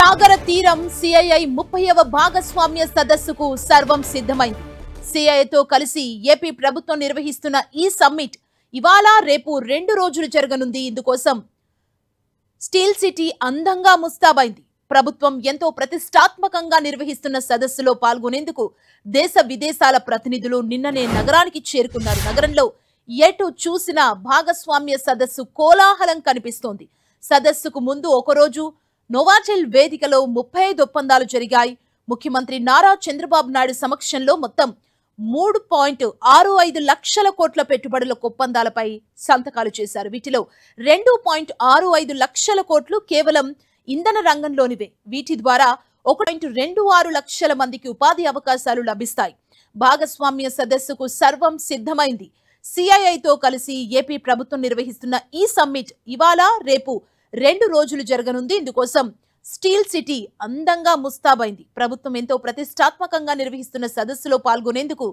సాగర తీరం సిఐఐ 30వ భాగస్వామ్య సదస్సుకు సర్వం సిద్ధమైంది. సిఐఐతో కలిసి ఏపీ ప్రభుత్వం నిర్వహిస్తున్న ఈ సమ్మిట్ ఇవాళ రేపు 2 రోజులు జరగనుంది. ఇందుకోసం స్టీల్ సిటీ అందంగా ముస్తాబైంది. ప్రభుత్వం ఎంతో ప్రతిష్టాత్మకంగా నిర్వహిస్తున్న సదస్సులో పాల్గొనేందుకు దేశ విదేశాల ప్రతినిధులు నిన్ననే నగరానికి చేరుకున్నారు. నగరంలో ఎటు చూసినా భాగస్వామ్య సదస్సు కోలాహలం కనిపిస్తోంది. సదస్సుకు ముందు ఒకరోజు నోవాటెల్ వేదికలో 35 ఒప్పందాలు జరిగాయి. ముఖ్యమంత్రి నారా చంద్రబాబు నాయుడు సమక్షంలో మొత్తం 3.65 లక్షల కోట్ల పెట్టుబడుల ఒప్పందాలపై సంతకాలు చేశారు. వీటిలో 2.65 లక్షల కోట్లు కేవలం ఇంధన రంగంలోనివే. వీటి ద్వారా 1.26 లక్షల మందికి ఉపాధి అవకాశాలు లభిస్తాయి. భాగస్వామ్య సదస్సుకు సర్వం సిద్ధమైంది. సిఐఐతో కలిసి ఏపీ ప్రభుత్వం నిర్వహిస్తున్న ఈ సమ్మిట్ ఇవాళ రేపు 2 రోజులు జరగనుంది. ఇందుకోసం స్టీల్ సిటీ అందంగా ముస్తాబైంది. ప్రభుత్వం ఎంతో ప్రతిష్టాత్మకంగా నిర్వహిస్తున్న సదస్సులో పాల్గొనేందుకు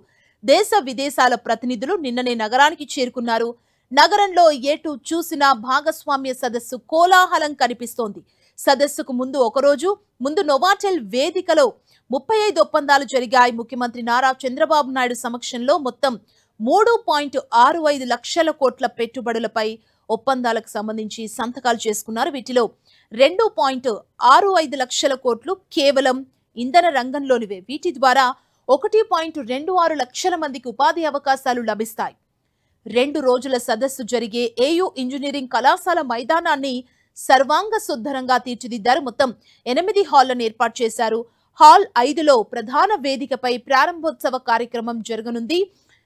దేశ విదేశాల ప్రతినిధులు నిన్ననే నగరానికి చేరుకున్నారు. నగరంలో ఎటు చూసినా భాగస్వామ్య సదస్సు కోలాహలం కనిపిస్తోంది. సదస్సుకు ముందు ఒకరోజు ముందు నోవాటెల్ వేదికలో 35 ఒప్పందాలు జరిగాయి. ముఖ్యమంత్రి నారా చంద్రబాబు నాయుడు సమక్షంలో మొత్తం 3.65 లక్షల కోట్ల పెట్టుబడులపై ఒప్పందాలకు సంబంధించి సంతకాలు చేసుకున్నారు. వీటిలో 2.65 లక్షల కోట్లు కేవలం ఇంధన రంగంలోనివే. వీటి ద్వారా 1.26 లక్షల మందికి ఉపాధి అవకాశాలు లభిస్తాయి. 2 రోజుల సదస్సు జరిగే ఏయూ ఇంజనీరింగ్ కళాశాల మైదానాన్ని సర్వాంగ సుందరంగా తీర్చిదిద్దారు. మొత్తం 8 హాళ్లను ఏర్పాటు చేశారు. హాల్ 5లో ప్రధాన వేదికపై ప్రారంభోత్సవ కార్యక్రమం జరగనుంది.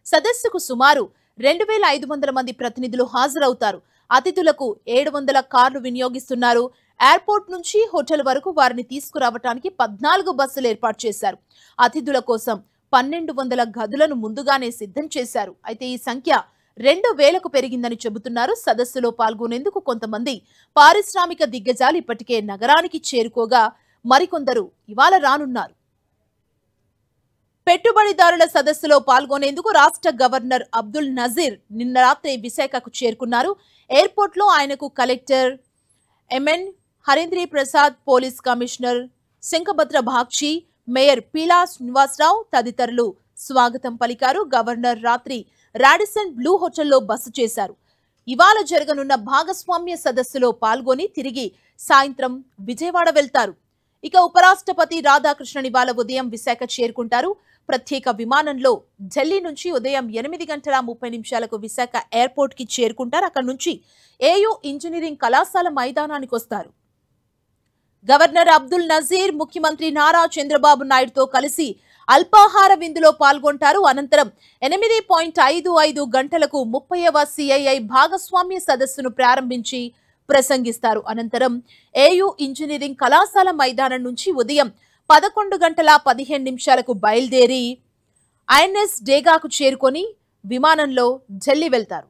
సదస్సుకు సుమారు 2,500 మంది ప్రతినిధులు హాజరవుతారు. అతిథులకు 700 కార్లు వినియోగిస్తున్నారు. ఎయిర్పోర్ట్ నుంచి హోటల్ వరకు వారిని తీసుకురావడానికి 14 బస్సులు ఏర్పాటు చేశారు. అతిథుల కోసం 1,200 గదులను ముందుగానే సిద్ధం చేశారు. అయితే ఈ సంఖ్య 2,000కు పెరిగిందని చెబుతున్నారు. సదస్సులో పాల్గొనేందుకు కొంతమంది పారిశ్రామిక దిగ్గజాలు ఇప్పటికే నగరానికి చేరుకోగా మరికొందరు ఇవాళ రానున్నారు. పెట్టుబడిదారుల సదస్సులో పాల్గొనేందుకు రాష్ట్ర గవర్నర్ అబ్దుల్ నజీర్ నిన్న రాత్రి విశాఖకు చేరుకున్నారు. ఎయిర్పోర్ట్లో ఆయనకు collector MN Harendra Prasad, police commissioner Shankhabhadra Bagchi, mayor Peela Srinivasarao తదితరులు స్వాగతం పలికారు. గవర్నర్ రాత్రి రాడిసన్ బ్లూ హోటల్లో బస చేశారు. ఇవాళ జరగనున్న భాగస్వామ్య సదస్సులో పాల్గొని తిరిగి సాయంత్రం విజయవాడ వెళ్తారు. ఇక ఉపరాష్ట్రపతి రాధాకృష్ణన్ ఇవాళ ఉదయం విశాఖ చేరుకుంటారు. ప్రత్యేక విమానంలో ఢిల్లీ నుంచి ఉదయం 8:30 విశాఖ ఎయిర్పోర్ట్ కి చేరుకుంటారు. అక్కడి నుంచి ఏయూ ఇంజనీరింగ్ కళాశాల మైదానానికి వస్తారు. గవర్నర్ అబ్దుల్ నజీర్ ముఖ్యమంత్రి నారా చంద్రబాబు నాయుడుతో కలిసి అల్పాహార విందులో పాల్గొంటారు. అనంతరం 8.55 గంటలకు 30వ సిఐఐ భాగస్వామ్య సదస్సును ప్రారంభించి ప్రసంగిస్తారు. అనంతరం ఏయూ ఇంజనీరింగ్ కళాశాల మైదానం నుంచి ఉదయం 11:15 బయలుదేరి ఐఎన్ఎస్ డేగాకు చేరుకొని విమానంలో ఢిల్లీ వెళ్తారు.